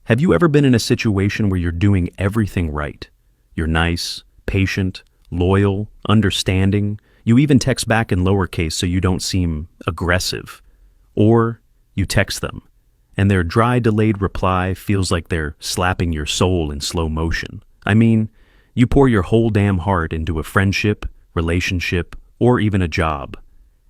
Have you ever been in a situation where you're doing everything right? You're nice, patient, loyal, understanding. You even text back in lowercase so you don't seem aggressive. Or you text them, and their dry, delayed reply feels like they're slapping your soul in slow motion. I mean, you pour your whole damn heart into a friendship, relationship, or even a job,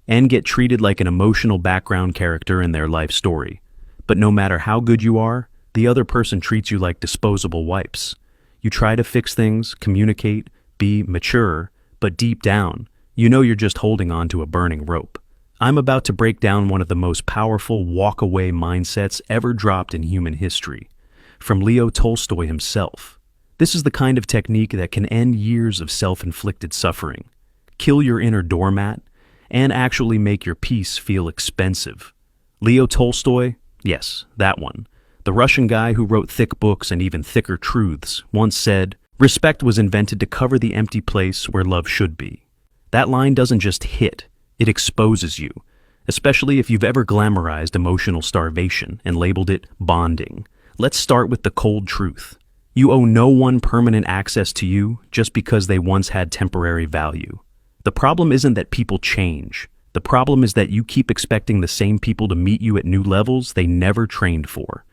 and get treated like an emotional background character in their life story. But no matter how good you are, the other person treats you like disposable wipes. You try to fix things, communicate, be mature, but deep down, you know you're just holding on to a burning rope. I'm about to break down one of the most powerful walk-away mindsets ever dropped in human history, from Leo Tolstoy himself. This is the kind of technique that can end years of self-inflicted suffering, kill your inner doormat, and actually make your peace feel expensive. Leo Tolstoy? Yes, that one. The Russian guy who wrote thick books and even thicker truths once said, "Respect was invented to cover the empty place where love should be." That line doesn't just hit, it exposes you, especially if you've ever glamorized emotional starvation and labeled it bonding. Let's start with the cold truth. You owe no one permanent access to you just because they once had temporary value. The problem isn't that people change. The problem is that you keep expecting the same people to meet you at new levels they never trained for.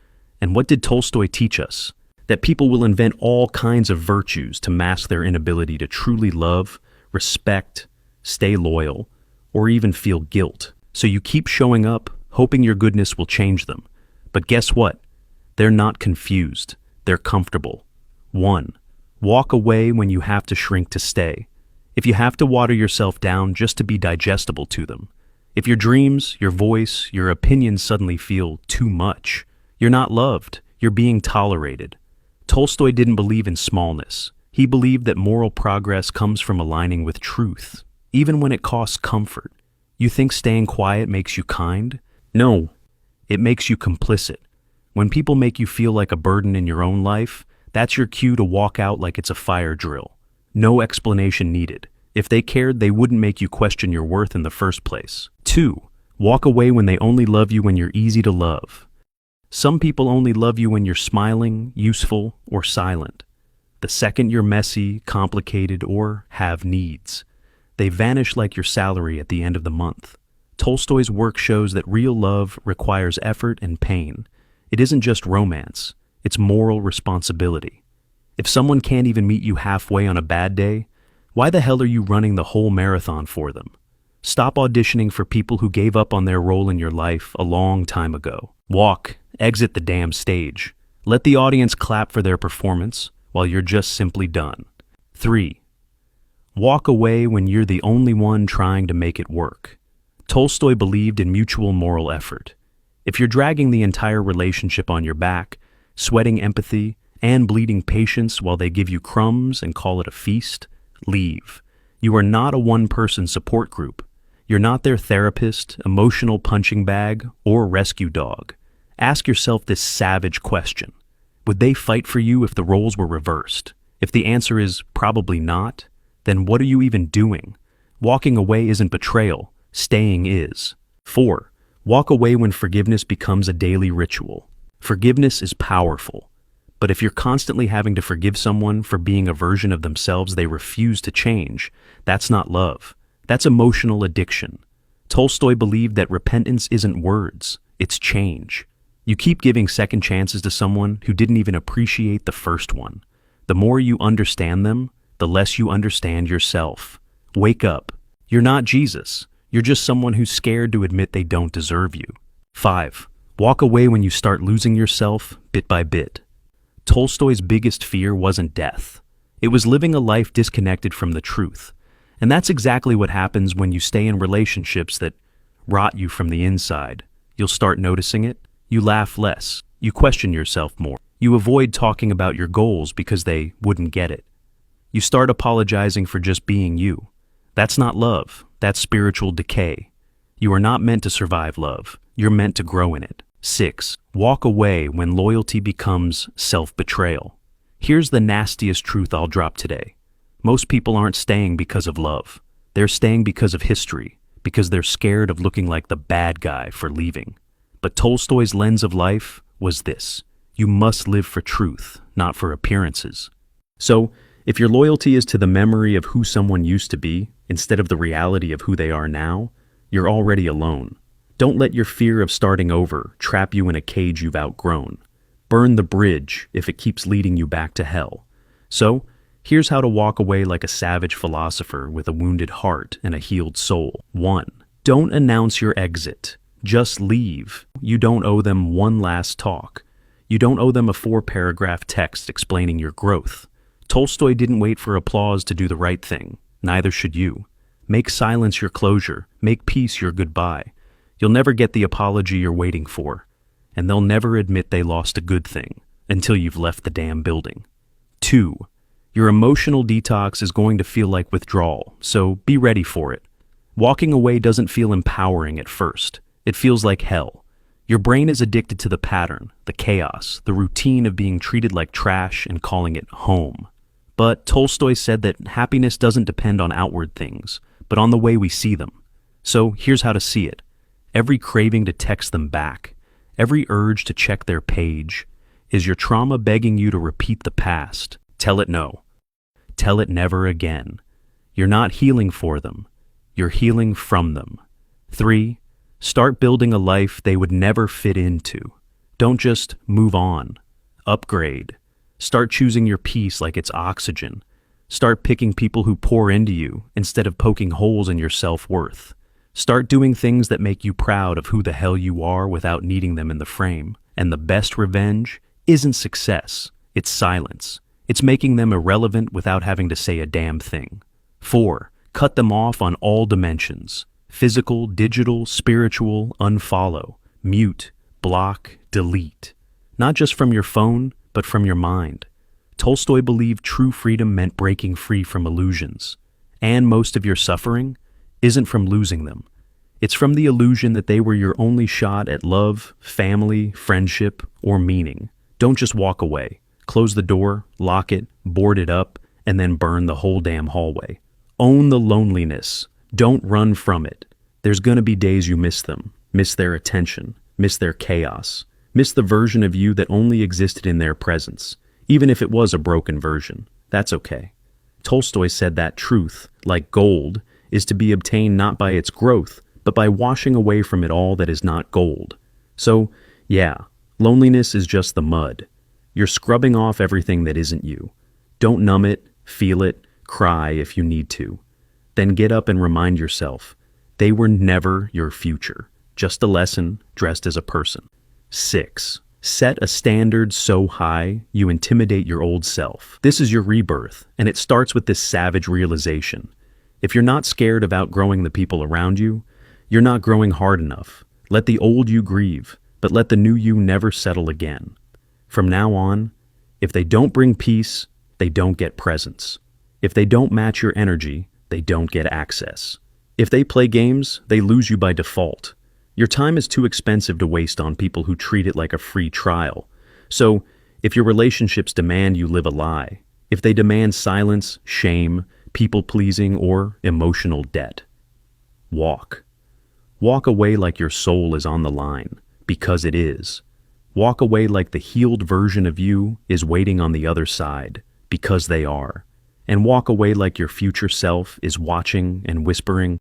And what did Tolstoy teach us? That people will invent all kinds of virtues to mask their inability to truly love, respect, stay loyal, or even feel guilt. So you keep showing up, hoping your goodness will change them. But guess what? They're not confused. They're comfortable. 1. Walk away when you have to shrink to stay. If you have to water yourself down just to be digestible to them. If your dreams, your voice, your opinions suddenly feel too much, you're not loved, you're being tolerated. Tolstoy didn't believe in smallness. He believed that moral progress comes from aligning with truth, even when it costs comfort. You think staying quiet makes you kind? No, it makes you complicit. When people make you feel like a burden in your own life, that's your cue to walk out like it's a fire drill. No explanation needed. If they cared, they wouldn't make you question your worth in the first place. 2. Walk away when they only love you when you're easy to love. Some people only love you when you're smiling, useful, or silent. The second you're messy, complicated, or have needs, they vanish like your salary at the end of the month. Tolstoy's work shows that real love requires effort and pain. It isn't just romance, it's moral responsibility. If someone can't even meet you halfway on a bad day, why the hell are you running the whole marathon for them? Stop auditioning for people who gave up on their role in your life a long time ago. Exit the damn stage. Let the audience clap for their performance while you're just simply done. 3. Walk away when you're the only one trying to make it work. Tolstoy believed in mutual moral effort. If you're dragging the entire relationship on your back, sweating empathy, and bleeding patience while they give you crumbs and call it a feast, leave. You are not a one-person support group. You're not their therapist, emotional punching bag, or rescue dog. Ask yourself this savage question. Would they fight for you if the roles were reversed? If the answer is probably not, then what are you even doing? Walking away isn't betrayal. Staying is. 4. Walk away when forgiveness becomes a daily ritual. Forgiveness is powerful. But if you're constantly having to forgive someone for being a version of themselves they refuse to change, that's not love. That's emotional addiction. Tolstoy believed that repentance isn't words, it's change. You keep giving second chances to someone who didn't even appreciate the first one. The more you understand them, the less you understand yourself. Wake up. You're not Jesus. You're just someone who's scared to admit they don't deserve you. 5. Walk away when you start losing yourself bit by bit. Tolstoy's biggest fear wasn't death. It was living a life disconnected from the truth. And that's exactly what happens when you stay in relationships that rot you from the inside. You'll start noticing it. You laugh less. You question yourself more. You avoid talking about your goals because they wouldn't get it. You start apologizing for just being you. That's not love. That's spiritual decay. You are not meant to survive love. You're meant to grow in it. 6. Walk away when loyalty becomes self-betrayal. Here's the nastiest truth I'll drop today. Most people aren't staying because of love. They're staying because of history, because they're scared of looking like the bad guy for leaving. But Tolstoy's lens of life was this. You must live for truth, not for appearances. So, if your loyalty is to the memory of who someone used to be, instead of the reality of who they are now, you're already alone. Don't let your fear of starting over trap you in a cage you've outgrown. Burn the bridge if it keeps leading you back to hell. So, here's how to walk away like a savage philosopher with a wounded heart and a healed soul. 1. Don't announce your exit. Just leave. You don't owe them one last talk. You don't owe them a 4-paragraph text explaining your growth. Tolstoy didn't wait for applause to do the right thing. Neither should you. Make silence your closure. Make peace your goodbye. You'll never get the apology you're waiting for. And they'll never admit they lost a good thing until you've left the damn building. 2. Your emotional detox is going to feel like withdrawal, so be ready for it. Walking away doesn't feel empowering at first. It feels like hell. Your brain is addicted to the pattern, the chaos, the routine of being treated like trash and calling it home. But Tolstoy said that happiness doesn't depend on outward things, but on the way we see them. So here's how to see it. Every craving to text them back, every urge to check their page, is your trauma begging you to repeat the past. Tell it no. Tell it never again. You're not healing for them. You're healing from them. 3. Start building a life they would never fit into. Don't just move on. Upgrade. Start choosing your peace like it's oxygen. Start picking people who pour into you instead of poking holes in your self-worth. Start doing things that make you proud of who the hell you are without needing them in the frame. And the best revenge isn't success. It's silence. It's making them irrelevant without having to say a damn thing. 4. Cut them off on all dimensions. Physical, digital, spiritual, unfollow, mute, block, delete. Not just from your phone, but from your mind. Tolstoy believed true freedom meant breaking free from illusions. And most of your suffering isn't from losing them. It's from the illusion that they were your only shot at love, family, friendship, or meaning. Don't just walk away. Close the door, lock it, board it up, and then burn the whole damn hallway. Own the loneliness. Don't run from it. There's gonna be days you miss them, miss their attention, miss their chaos, miss the version of you that only existed in their presence. Even if it was a broken version, that's okay. Tolstoy said that truth, like gold, is to be obtained not by its growth, but by washing away from it all that is not gold. So, yeah, loneliness is just the mud. You're scrubbing off everything that isn't you. Don't numb it, feel it, cry if you need to. Then get up and remind yourself, they were never your future, just a lesson dressed as a person. 6. Set a standard so high you intimidate your old self. This is your rebirth, and it starts with this savage realization. If you're not scared of outgrowing the people around you, you're not growing hard enough. Let the old you grieve, but let the new you never settle again. From now on, if they don't bring peace, they don't get presence. If they don't match your energy, they don't get access. If they play games, they lose you by default. Your time is too expensive to waste on people who treat it like a free trial. So, if your relationships demand you live a lie, if they demand silence, shame, people-pleasing, or emotional debt, walk. Walk away like your soul is on the line, because it is. Walk away like the healed version of you is waiting on the other side, because they are. And walk away like your future self is watching and whispering,